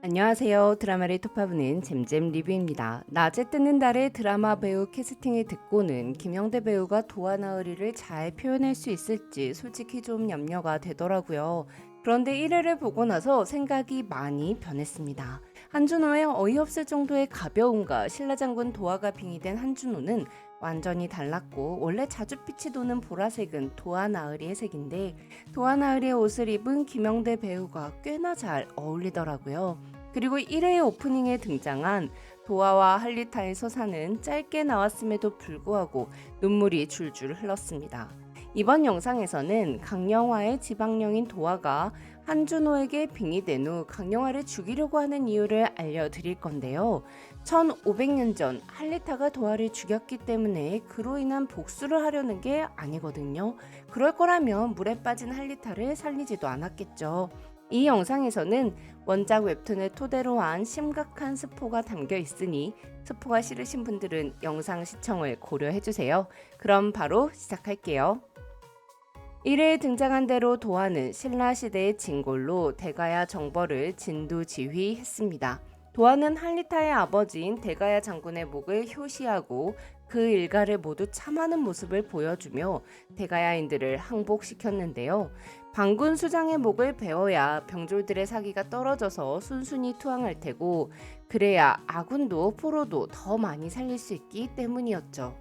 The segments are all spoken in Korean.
안녕하세요. 드라마를 톱하부는 잼잼 리뷰입니다. 낮에 뜨는 달의 드라마 배우 캐스팅을 듣고는 김영대 배우가 도화나으리를 잘 표현할 수 있을지 솔직히 좀 염려가 되더라고요. 그런데 1회를 보고 나서 생각이 많이 변했습니다. 한준호의 어이없을 정도의 가벼움과 신라장군 도화가 빙의된 한준호는 완전히 달랐고, 원래 자주빛이 도는 보라색은 도화나으리의 색인데 도화나으리의 옷을 입은 김영대 배우가 꽤나 잘 어울리더라고요. 그리고 1회 오프닝에 등장한 도화와 할리타의 서사는 짧게 나왔음에도 불구하고 눈물이 줄줄 흘렀습니다. 이번 영상에서는 강영화의 지방령인 도화가 한준호에게 빙의된 후 강영화를 죽이려고 하는 이유를 알려드릴 건데요. 1500년 전 할리타가 도화를 죽였기 때문에 그로 인한 복수를 하려는 게 아니거든요. 그럴 거라면 물에 빠진 할리타를 살리지도 않았겠죠. 이 영상에서는 원작 웹툰을 토대로 한 심각한 스포가 담겨 있으니 스포가 싫으신 분들은 영상 시청을 고려해주세요. 그럼 바로 시작할게요. 1회에 등장한 대로 도화는 신라시대의 진골로 대가야 정벌을 진두지휘했습니다. 도화는 할리타의 아버지인 대가야 장군의 목을 효시하고 그 일가를 모두 참하는 모습을 보여주며 대가야인들을 항복시켰는데요. 반군 수장의 목을 베어야 병졸들의 사기가 떨어져서 순순히 투항할 테고, 그래야 아군도 포로도 더 많이 살릴 수 있기 때문이었죠.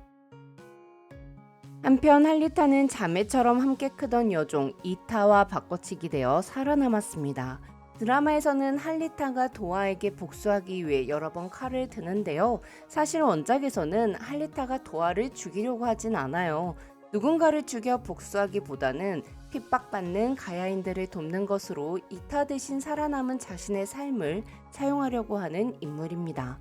한편 할리타는 자매처럼 함께 크던 여종 이타와 바꿔치기 되어 살아남았습니다. 드라마에서는 할리타가 도화에게 복수하기 위해 여러 번 칼을 드는데요. 사실 원작에서는 할리타가 도화를 죽이려고 하진 않아요. 누군가를 죽여 복수하기보다는 핍박받는 가야인들을 돕는 것으로 이타 대신 살아남은 자신의 삶을 사용하려고 하는 인물입니다.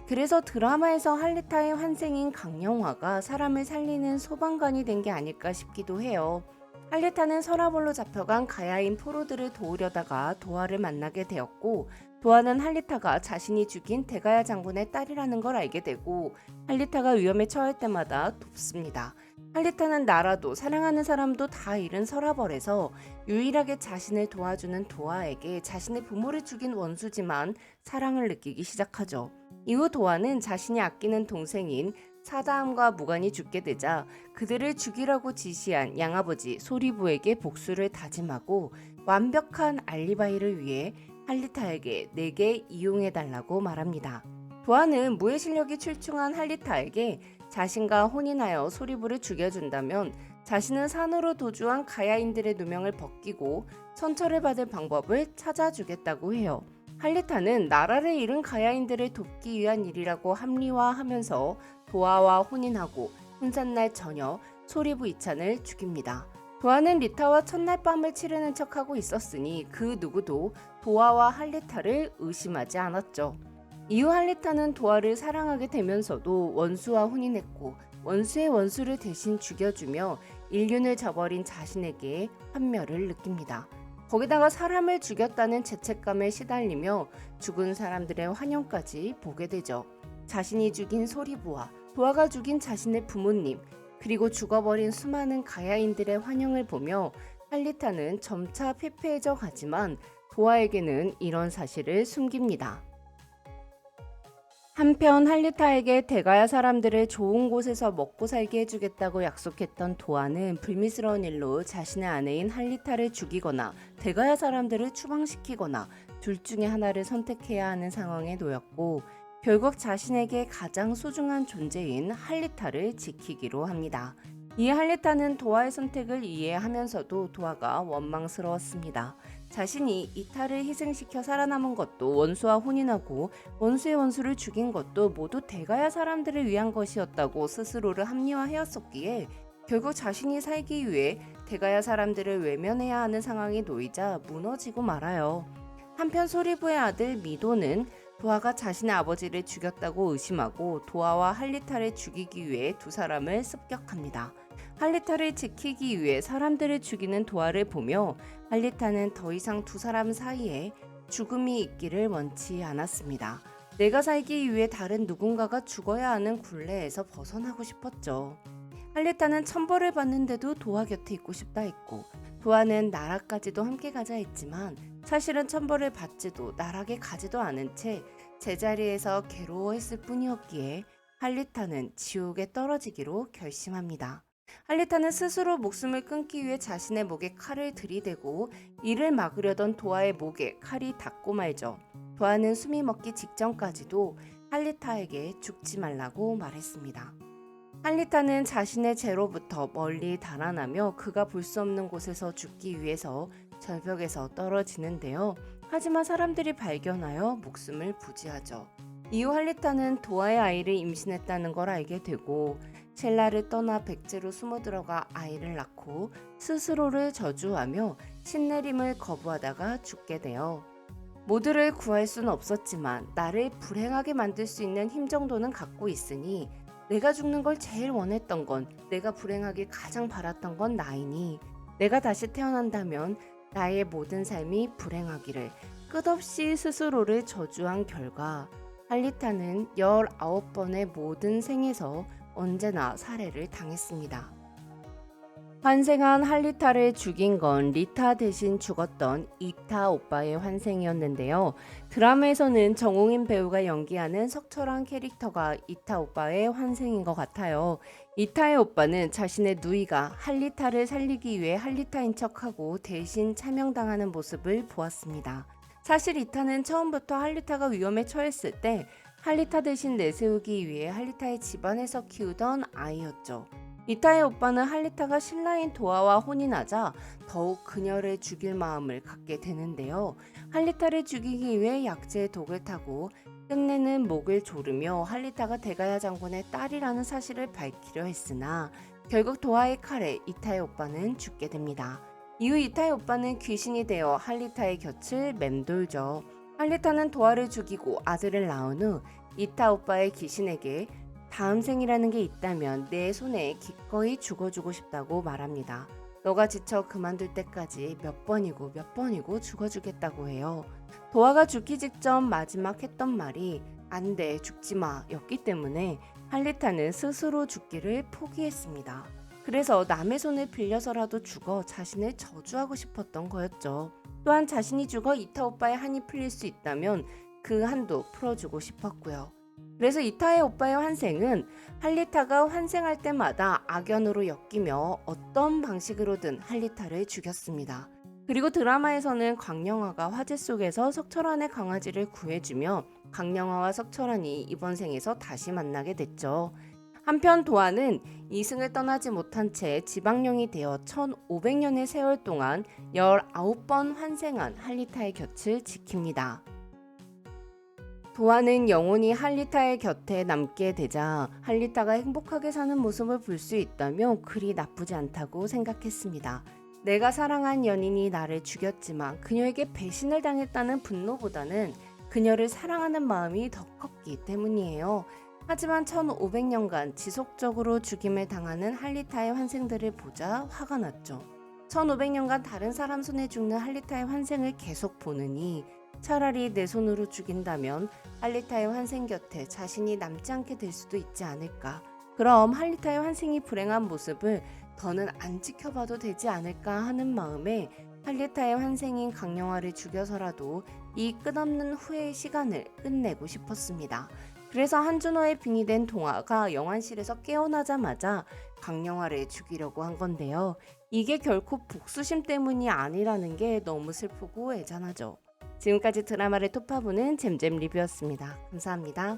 그래서 드라마에서 할리타의 환생인 강영화가 사람을 살리는 소방관이 된 게 아닐까 싶기도 해요. 할리타는 서라벌로 잡혀간 가야인 포로들을 도우려다가 도화를 만나게 되었고, 도화는 할리타가 자신이 죽인 대가야 장군의 딸이라는 걸 알게 되고 할리타가 위험에 처할 때마다 돕습니다. 할리타는 나라도 사랑하는 사람도 다 잃은 서라벌에서 유일하게 자신을 도와주는 도화에게 자신의 부모를 죽인 원수지만 사랑을 느끼기 시작하죠. 이후 도화는 자신이 아끼는 동생인 사다함과 무관이 죽게 되자 그들을 죽이라고 지시한 양아버지 소리부에게 복수를 다짐하고 완벽한 알리바이를 위해 할리타에게 내게 이용해달라고 말합니다. 도화는 무예 실력이 출중한 할리타에게 자신과 혼인하여 소리부를 죽여준다면 자신은 산으로 도주한 가야인들의 누명을 벗기고 천처를 받을 방법을 찾아주겠다고 해요. 할리타는 나라를 잃은 가야인들을 돕기 위한 일이라고 합리화하면서 도화와 혼인하고 혼산날 저녁 소리부 이찬을 죽입니다. 도화는 리타와 첫날 밤을 치르는 척하고 있었으니 그 누구도 도화와 할리타를 의심하지 않았죠. 이후 할리타는 도화를 사랑하게 되면서도 원수와 혼인했고 원수의 원수를 대신 죽여주며 인륜을 저버린 자신에게 환멸을 느낍니다. 거기다가 사람을 죽였다는 죄책감에 시달리며 죽은 사람들의 환영까지 보게 되죠. 자신이 죽인 소리부와 도화가 죽인 자신의 부모님, 그리고 죽어버린 수많은 가야인들의 환영을 보며 할리타는 점차 피폐해져 가지만 도화에게는 이런 사실을 숨깁니다. 한편 할리타에게 대가야 사람들을 좋은 곳에서 먹고 살게 해주겠다고 약속했던 도화는 불미스러운 일로 자신의 아내인 할리타를 죽이거나 대가야 사람들을 추방시키거나 둘 중에 하나를 선택해야 하는 상황에 놓였고, 결국 자신에게 가장 소중한 존재인 할리타를 지키기로 합니다. 이에 할리타는 도화의 선택을 이해하면서도 도화가 원망스러웠습니다. 자신이 이타를 희생시켜 살아남은 것도 원수와 혼인하고 원수의 원수를 죽인 것도 모두 대가야 사람들을 위한 것이었다고 스스로를 합리화해왔었기에 결국 자신이 살기 위해 대가야 사람들을 외면해야 하는 상황에 놓이자 무너지고 말아요. 한편 소리부의 아들 미도는 도화가 자신의 아버지를 죽였다고 의심하고 도화와 할리타를 죽이기 위해 두 사람을 습격합니다. 할리타를 지키기 위해 사람들을 죽이는 도화를 보며 할리타는 더 이상 두 사람 사이에 죽음이 있기를 원치 않았습니다. 내가 살기 위해 다른 누군가가 죽어야 하는 굴레에서 벗어나고 싶었죠. 할리타는 천벌을 받는데도 도화 곁에 있고 싶다 했고, 도화는 나라까지도 함께 가자 했지만 사실은 천벌을 받지도 나락에 가지도 않은 채 제자리에서 괴로워했을 뿐이었기에 할리타는 지옥에 떨어지기로 결심합니다. 할리타는 스스로 목숨을 끊기 위해 자신의 목에 칼을 들이대고 이를 막으려던 도아의 목에 칼이 닿고 말죠. 도아는 숨이 먹기 직전까지도 할리타에게 죽지 말라고 말했습니다. 할리타는 자신의 죄로부터 멀리 달아나며 그가 볼 수 없는 곳에서 죽기 위해서 절벽에서 떨어지는데요. 하지만 사람들이 발견하여 목숨을 부지하죠. 이후 할리타는 도아의 아이를 임신했다는 걸 알게 되고 첼라를 떠나 백제로 숨어 들어가 아이를 낳고 스스로를 저주하며 신내림을 거부하다가 죽게 돼요. 모두를 구할 수는 없었지만 나를 불행하게 만들 수 있는 힘 정도는 갖고 있으니 내가 죽는 걸 제일 원했던 건, 내가 불행하길 가장 바랐던 건 나이니 내가 다시 태어난다면 나의 모든 삶이 불행하기를 끝없이 스스로를 저주한 결과 할리타는 19번의 모든 생에서 언제나 살해를 당했습니다. 환생한 할리타를 죽인 건 리타 대신 죽었던 이타 오빠의 환생이었는데요. 드라마에서는 정홍인 배우가 연기하는 석철한 캐릭터가 이타 오빠의 환생인 것 같아요. 이타의 오빠는 자신의 누이가 할리타를 살리기 위해 할리타인 척하고 대신 차명당하는 모습을 보았습니다. 사실 이타는 처음부터 할리타가 위험에 처했을 때 할리타 대신 내세우기 위해 할리타의 집안에서 키우던 아이였죠. 이타의 오빠는 할리타가 신라인 도아와 혼인하자 더욱 그녀를 죽일 마음을 갖게 되는데요. 할리타를 죽이기 위해 약재의 독을 타고 끝내는 목을 조르며 할리타가 대가야 장군의 딸이라는 사실을 밝히려 했으나 결국 도아의 칼에 이타의 오빠는 죽게 됩니다. 이후 이타의 오빠는 귀신이 되어 할리타의 곁을 맴돌죠. 할리타는 도아를 죽이고 아들을 낳은 후 이타 오빠의 귀신에게 다음 생이라는 게 있다면 내 손에 기꺼이 죽어주고 싶다고 말합니다. 너가 지쳐 그만둘 때까지 몇 번이고 죽어주겠다고 해요. 도아가 죽기 직전 마지막 했던 말이 안 돼, 죽지 마 였기 때문에 할리타는 스스로 죽기를 포기했습니다. 그래서 남의 손을 빌려서라도 죽어 자신을 저주하고 싶었던 거였죠. 또한 자신이 죽어 이타 오빠의 한이 풀릴 수 있다면 그 한도 풀어주고 싶었고요. 그래서 이타의 오빠의 환생은 할리타가 환생할 때마다 악연으로 엮이며 어떤 방식으로든 할리타를 죽였습니다. 그리고 드라마에서는 강령화가 화재 속에서 석철환의 강아지를 구해주며 강령화와 석철환이 이번 생에서 다시 만나게 됐죠. 한편 도아는 이승을 떠나지 못한 채 지방령이 되어 1500년의 세월 동안 19번 환생한 할리타의 곁을 지킵니다. 도아는 영원히 할리타의 곁에 남게 되자 할리타가 행복하게 사는 모습을 볼 수 있다며 그리 나쁘지 않다고 생각했습니다. 내가 사랑한 연인이 나를 죽였지만 그녀에게 배신을 당했다는 분노보다는 그녀를 사랑하는 마음이 더 컸기 때문이에요. 하지만 1500년간 지속적으로 죽임을 당하는 할리타의 환생들을 보자 화가 났죠. 1500년간 다른 사람 손에 죽는 할리타의 환생을 계속 보느니 차라리 내 손으로 죽인다면 할리타의 환생 곁에 자신이 남지 않게 될 수도 있지 않을까. 그럼 할리타의 환생이 불행한 모습을 더는 안 지켜봐도 되지 않을까 하는 마음에 할리타의 환생인 강령화를 죽여서라도 이 끝없는 후회의 시간을 끝내고 싶었습니다. 그래서 한준호의 빙의된 동화가 영안실에서 깨어나자마자 강령화를 죽이려고 한 건데요. 이게 결코 복수심 때문이 아니라는 게 너무 슬프고 애잔하죠. 지금까지 드라마를 톱파보는 잼잼 리뷰였습니다. 감사합니다.